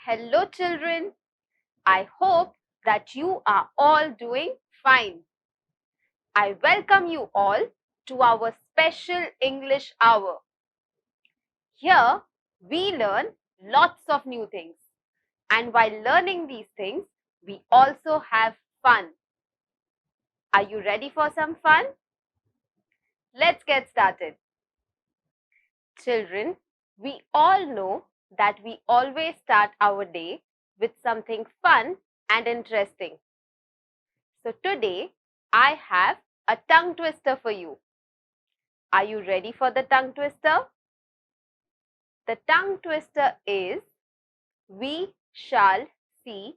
Hello children, I hope that you are all doing fine. I welcome you all to our special English hour. Here we learn lots of new things, and while learning these things, we also have fun. Are you ready for some fun? Let's get started. Children, we all know that we always start our day with something fun and interesting. So today, I have a tongue twister for you. Are you ready for the tongue twister? The tongue twister is, we shall see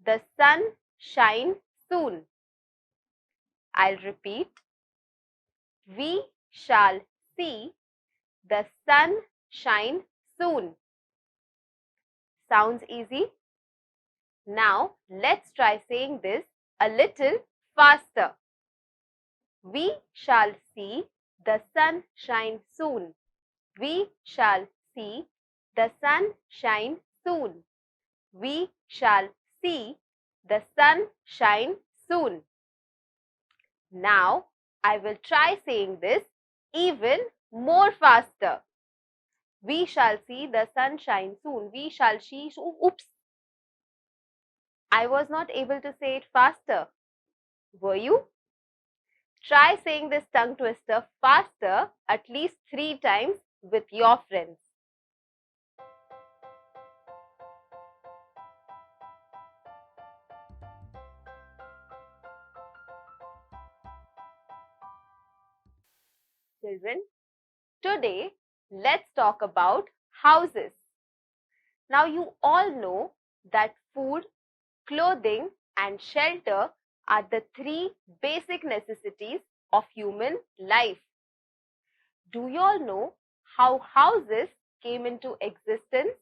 the sun shine soon. I'll repeat. We shall see the sun shine soon. Sounds easy? Now, let's try saying this a little faster. We shall see the sun shine soon. We shall see the sun shine soon. We shall see the sun shine soon. Now, I will try saying this even more faster. We shall see the sun shine soon. We shall see. Oops. I was not able to say it faster. Were you? Try saying this tongue twister faster at least 3 times with your friends. Children, today let's talk about houses. Now you all know that food, clothing and shelter are the 3 basic necessities of human life. Do you all know how houses came into existence?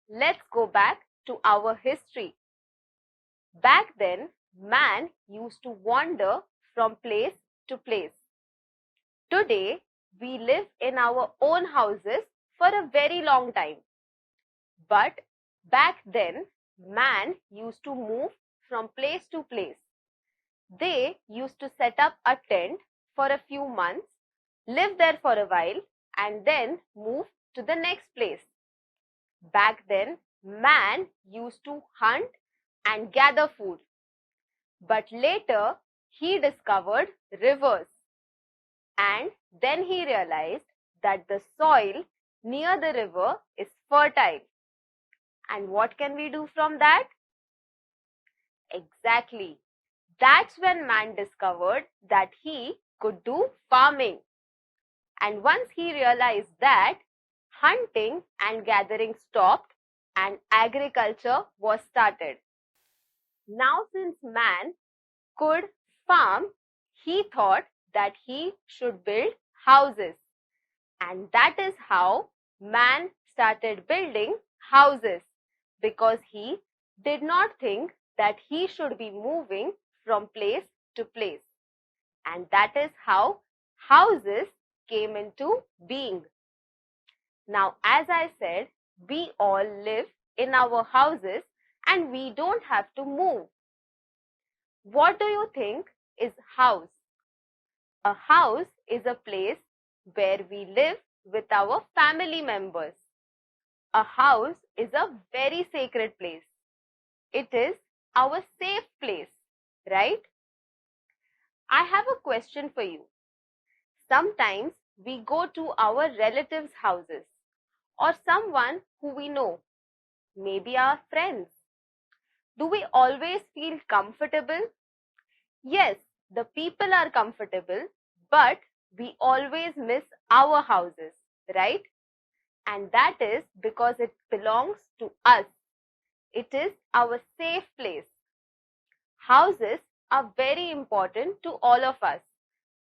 Let's go back to our history. Back then, man used to wander from place to place. Today, we live in our own houses for a very long time. But back then, man used to move from place to place. They used to set up a tent for a few months, live there for a while, and then move to the next place. Back then, man used to hunt and gather food. But later, he discovered rivers. And then he realized that the soil near the river is fertile. And what can we do from that? Exactly. That's when man discovered that he could do farming. And once he realized that, hunting and gathering stopped and agriculture was started. Now, since man could farm, he thought that he should build houses. And that is how man started building houses, because he did not think that he should be moving from place to place. And that is how houses came into being. Now, as I said, we all live in our houses and we don't have to move. What do you think is house? A house is a place where we live with our family members. A house is a very sacred place. It is our safe place, right? I have a question for you. Sometimes we go to our relatives' houses or someone who we know, maybe our friends. Do we always feel comfortable? Yes, the people are comfortable, but we always miss our houses, right? And that is because it belongs to us. It is our safe place. Houses are very important to all of us,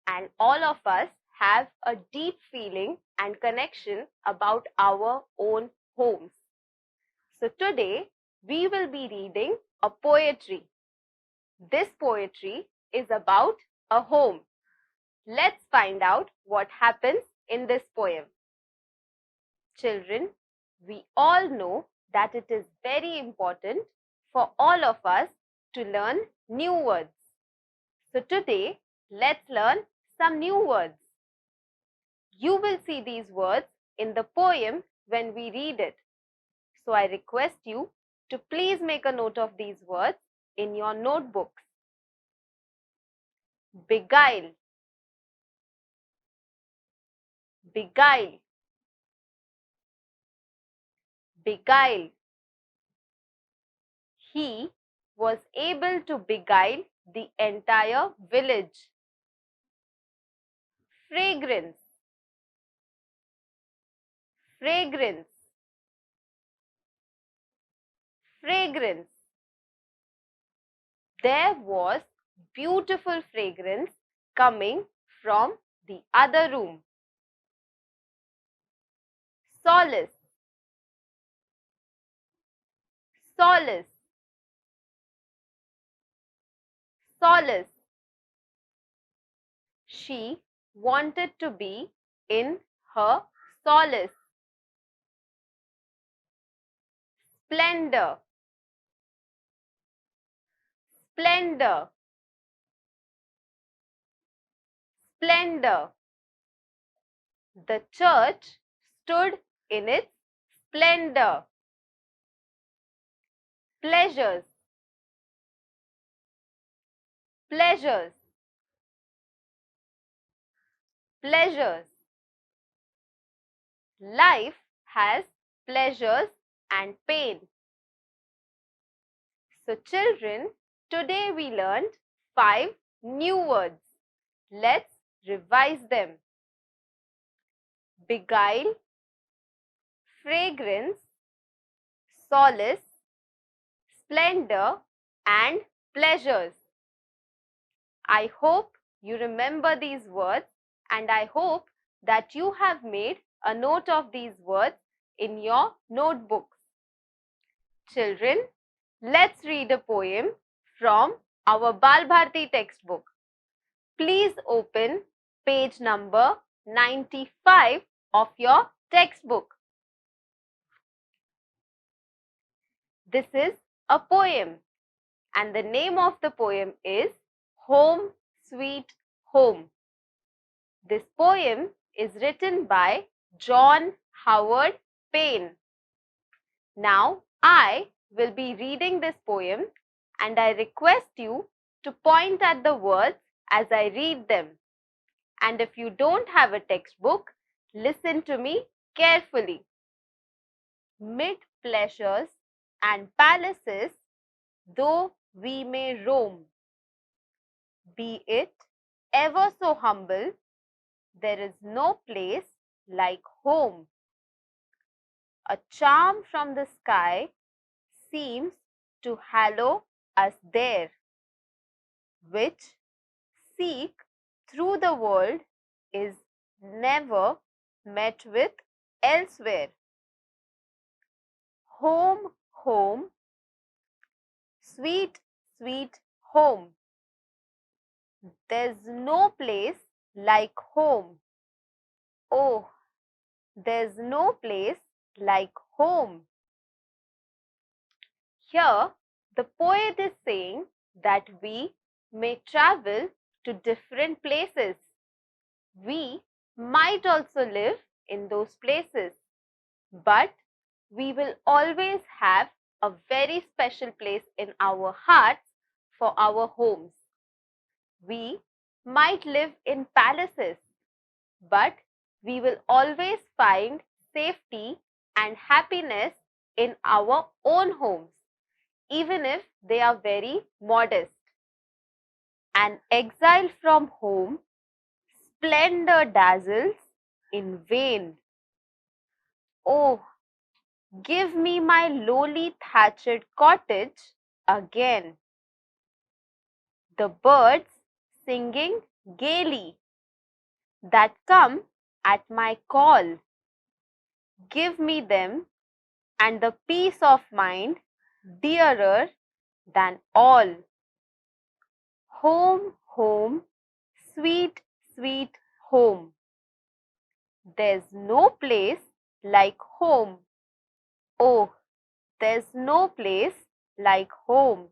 and all of us have a deep feeling and connection about our own homes. So today we will be reading a poetry. This poetry is about a home. Let's find out what happens in this poem. Children, we all know that it is very important for all of us to learn new words. So today, let's learn some new words. You will see these words in the poem when we read it. So I request you to please make a note of these words in your notebooks. Beguile, beguile, beguile. He was able to beguile the entire village. Fragrance, fragrance, fragrance. There was beautiful fragrance coming from the other room. Solace, solace, solace. She wanted to be in her solace. Splendor, splendor, splendor. The church stood in its splendor. Pleasures, pleasures, pleasures. Life has pleasures and pain. So children, today we learned 5 new words. Let's revise them. Beguile, fragrance, solace, splendor and pleasures. I hope you remember these words and I hope that you have made a note of these words in your notebooks. Children, let's read a poem from our Balbharti textbook. Please open page number 95 of your textbook. This is a poem and the name of the poem is Home Sweet Home. This poem is written by John Howard Payne. Now I will be reading this poem and I request you to point at the words as I read them. And if you don't have a textbook, listen to me carefully. Mid pleasures and palaces, though we may roam, be it ever so humble, there is no place like home. A charm from the sky seems to hallow us there, which seek through the world is never met with elsewhere. Home, home, sweet, sweet home. There's no place like home. Oh, there's no place like home. Here, the poet is saying that we may travel to different places. We might also live in those places, but we will always have a very special place in our hearts for our homes. We might live in palaces, but we will always find safety and happiness in our own homes, even if they are very modest. An exile from home, splendor dazzles in vain. Oh, give me my lowly thatched cottage again. The birds singing gaily that come at my call. Give me them and the peace of mind dearer than all. Home, home, sweet, sweet home. There's no place like home. Oh, there's no place like home.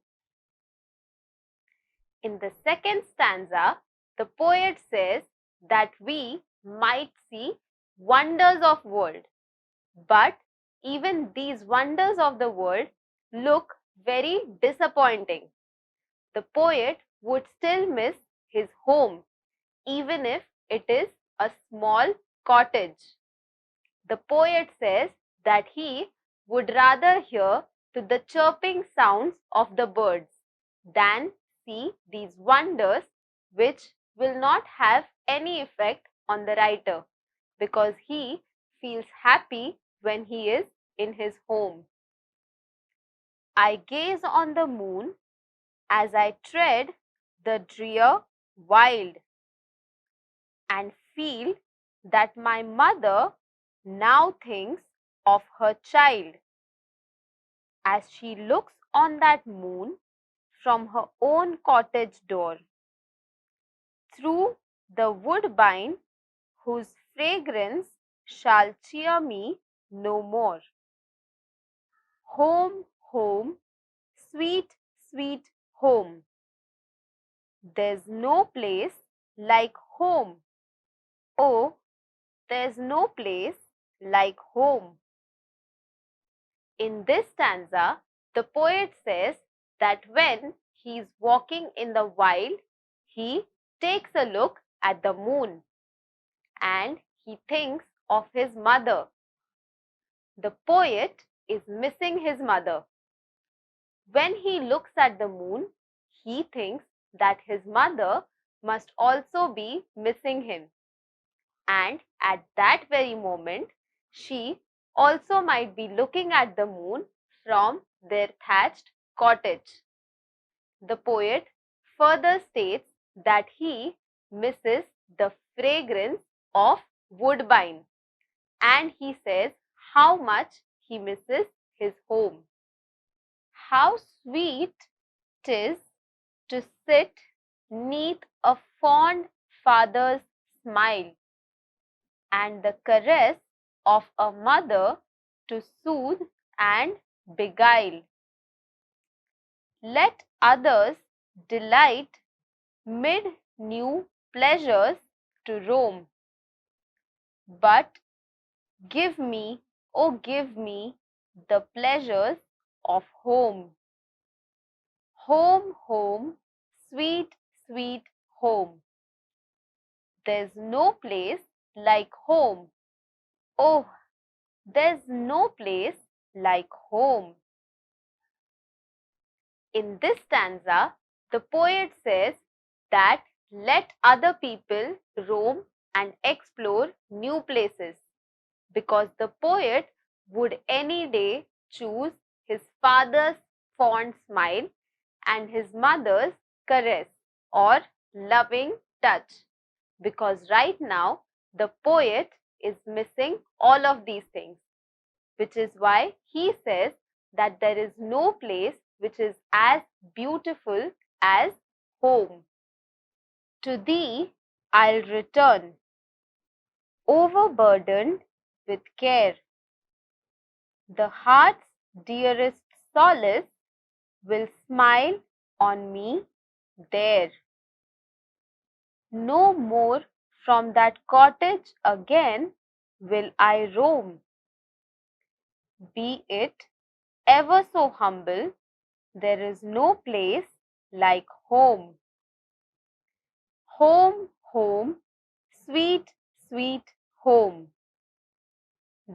In the second stanza, the poet says that we might see wonders of world, but even these wonders of the world look very disappointing. The poet would still miss his home, even if it is a small cottage. The poet says that he would rather hear to the chirping sounds of the birds than see these wonders, which will not have any effect on the writer, because he feels happy when he is in his home. I gaze on the moon as I tread the drear wild, and feel that my mother now thinks of her child as she looks on that moon from her own cottage door, through the woodbine whose fragrance shall cheer me no more. Home, home, sweet, sweet home. There's no place like home. Oh, there's no place like home. In this stanza, the poet says that when he is walking in the wild, he takes a look at the moon and he thinks of his mother. The poet is missing his mother. When he looks at the moon, he thinks that his mother must also be missing him. And at that very moment, she also might be looking at the moon from their thatched cottage. The poet further states that he misses the fragrance of woodbine, and he says how much he misses his home. How sweet 'tis to sit neath a fond father's smile, and the caress of a mother to soothe and beguile. Let others delight mid new pleasures to roam, but give me, oh give me, the pleasures of home. Home, home, sweet, sweet home. There's no place like home. Oh, there's no place like home. In this stanza, the poet says that let other people roam and explore new places, because the poet would any day choose his father's fond smile and his mother's caress or loving touch, because right now the poet is missing all of these things, which is why he says that there is no place which is as beautiful as home. To thee I'll return, overburdened with care. The heart's dearest solace will smile on me there. No more from that cottage again will I roam. Be it ever so humble, there is no place like home. Home, home, sweet, sweet home.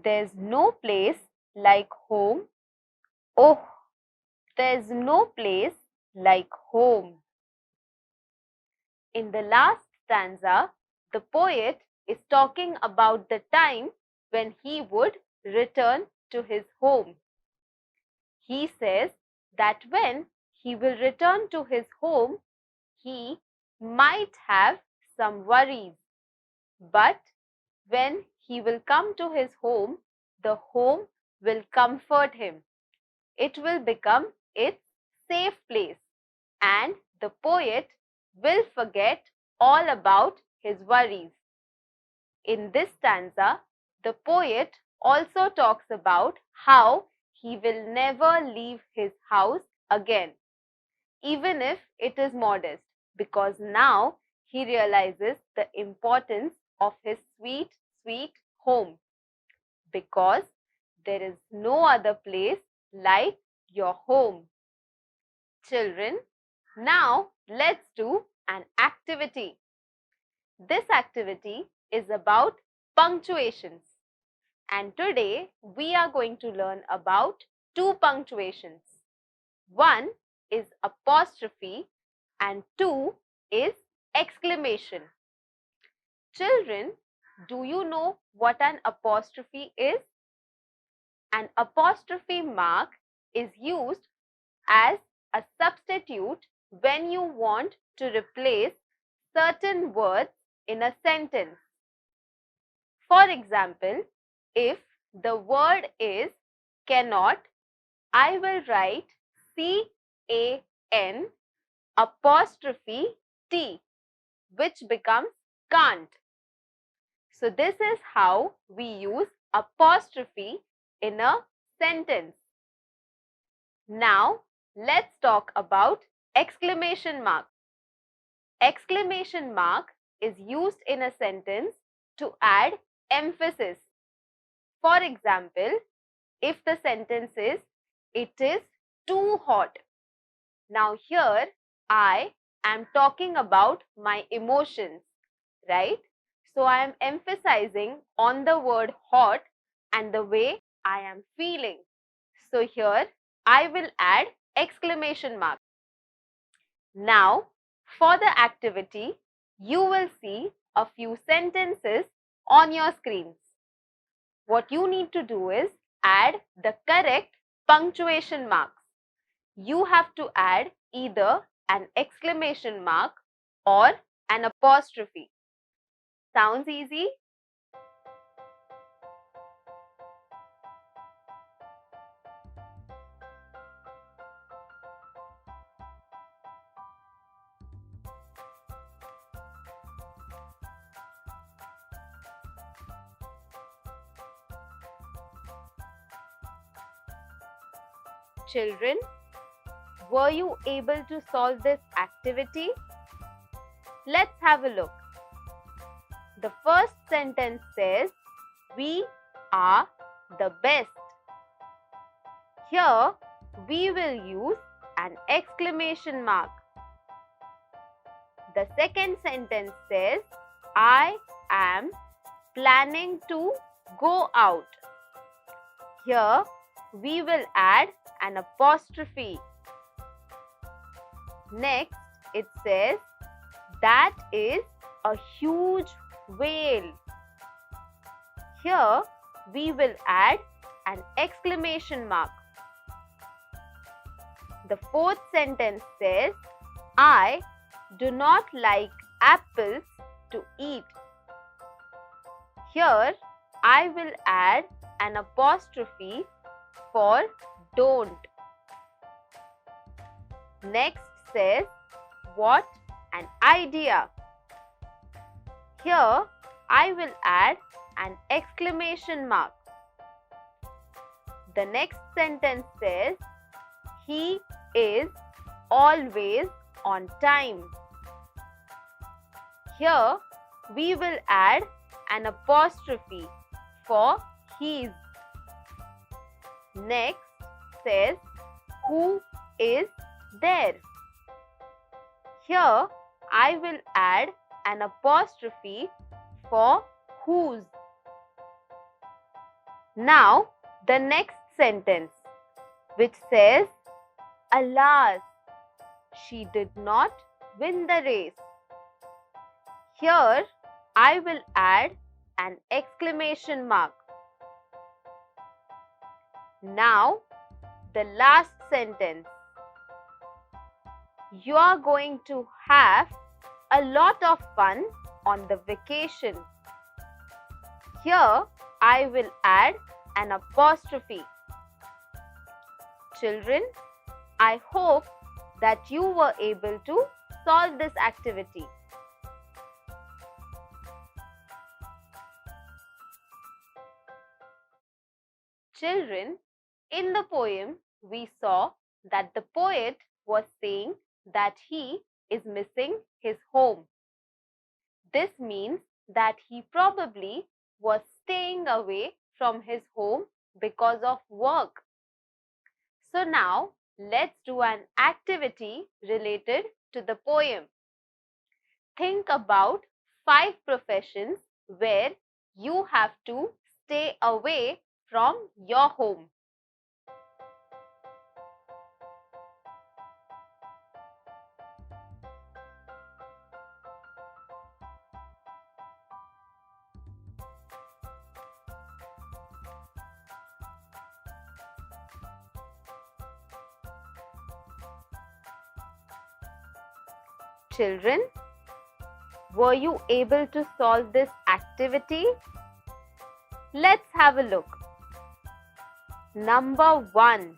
There's no place like home. Oh, there's no place like home. In the last stanza, the poet is talking about the time when he would return to his home. He says that when he will return to his home, he might have some worries. But when he will come to his home, the home will comfort him. It will become its safe place, and the poet will forget all about his worries. In this stanza, the poet also talks about how he will never leave his house again, even if it is modest, because now he realizes the importance of his sweet, sweet home, because there is no other place like your home. Children, now let's do an activity. This activity is about punctuations, and today we are going to learn about two punctuations. One is apostrophe and two is exclamation. Children, do you know what an apostrophe is? An apostrophe mark is used as a substitute when you want to replace certain words in a sentence. For example, if the word is cannot, I will write C-A-N apostrophe T, which becomes can't. So this is how we use apostrophe in a sentence. Now let's talk about exclamation mark. Exclamation mark is used in a sentence to add emphasis. For example, if the sentence is, it is too hot. Now here I am talking about my emotions, right? So I am emphasizing on the word hot and the way I am feeling. So here I will add exclamation mark. Now for the activity, you will see a few sentences on your screens. What you need to do is add the correct punctuation marks. You have to add either an exclamation mark or an apostrophe. Sounds easy? Children, were you able to solve this activity? Let's have a look. The first sentence says, we are the best. Here, we will use an exclamation mark. The second sentence says, I am planning to go out. Here, we will add an apostrophe. Next, it says, that is a huge whale. Here, we will add an exclamation mark. The fourth sentence says, I do not like apples to eat. Here, I will add an apostrophe for don't. Next says, what an idea. Here, I will add an exclamation mark. The next sentence says, he is always on time. Here, we will add an apostrophe for his. Next says, who is there? Here, I will add an apostrophe for whose. Now, the next sentence, which says, "Alas, she did not win the race." Here, I will add an exclamation mark. Now, the last sentence. You are going to have a lot of fun on the vacation. Here, I will add an apostrophe. Children, I hope that you were able to solve this activity. Children, in the poem, we saw that the poet was saying that he is missing his home. This means that he probably was staying away from his home because of work. So now, let's do an activity related to the poem. Think about 5 professions where you have to stay away from your home. Children, were you able to solve this activity? Let's have a look. Number 1.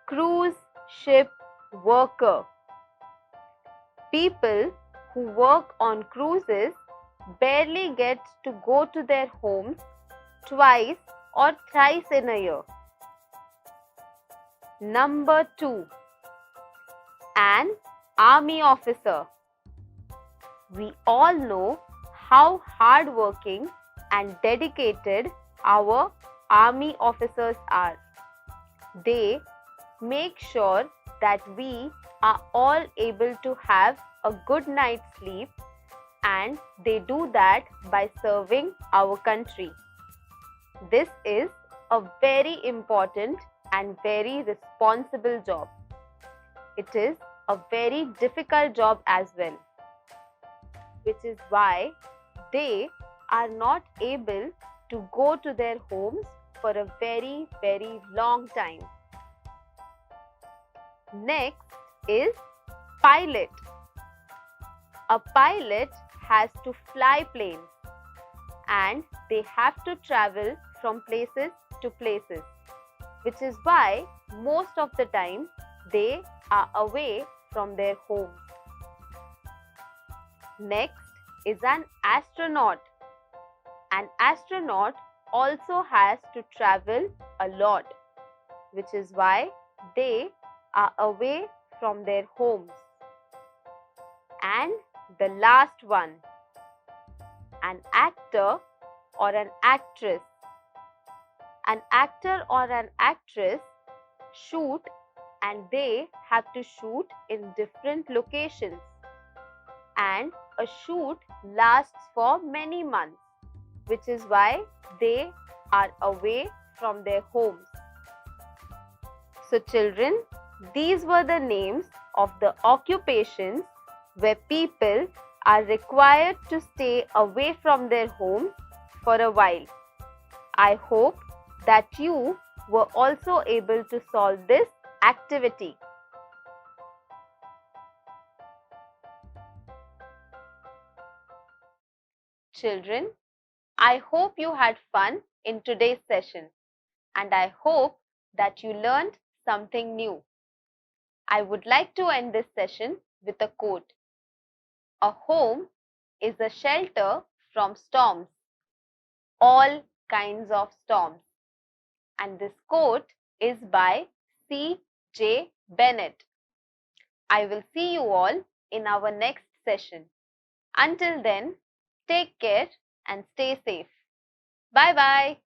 Cruise ship worker. People who work on cruises barely get to go to their homes twice or thrice in a year. Number 2. An army officer. We all know how hardworking and dedicated our army officers are. They make sure that we are all able to have a good night's sleep, and they do that by serving our country. This is a very important and very responsible job. It is a very difficult job as well, which is why they are not able to go to their homes for a very, very long time. Next is pilot. A pilot has to fly planes and they have to travel from places to places, which is why most of the time they are away from their homes. Next is an astronaut. An astronaut also has to travel a lot, which is why they are away from their homes. And the last one, an actor or an actress. An actor or an actress shoot, and they have to shoot in different locations. And a shoot lasts for many months, which is why they are away from their homes. So children, these were the names of the occupations where people are required to stay away from their homes for a while. I hope that you were also able to solve this activity. Children, I hope you had fun in today's session, and I hope that you learned something new. I would like to end this session with a quote. A home is a shelter from storms, all kinds of storms. And this quote is by C.J. Bennett. I will see you all in our next session. Until then, take care and stay safe. Bye-bye.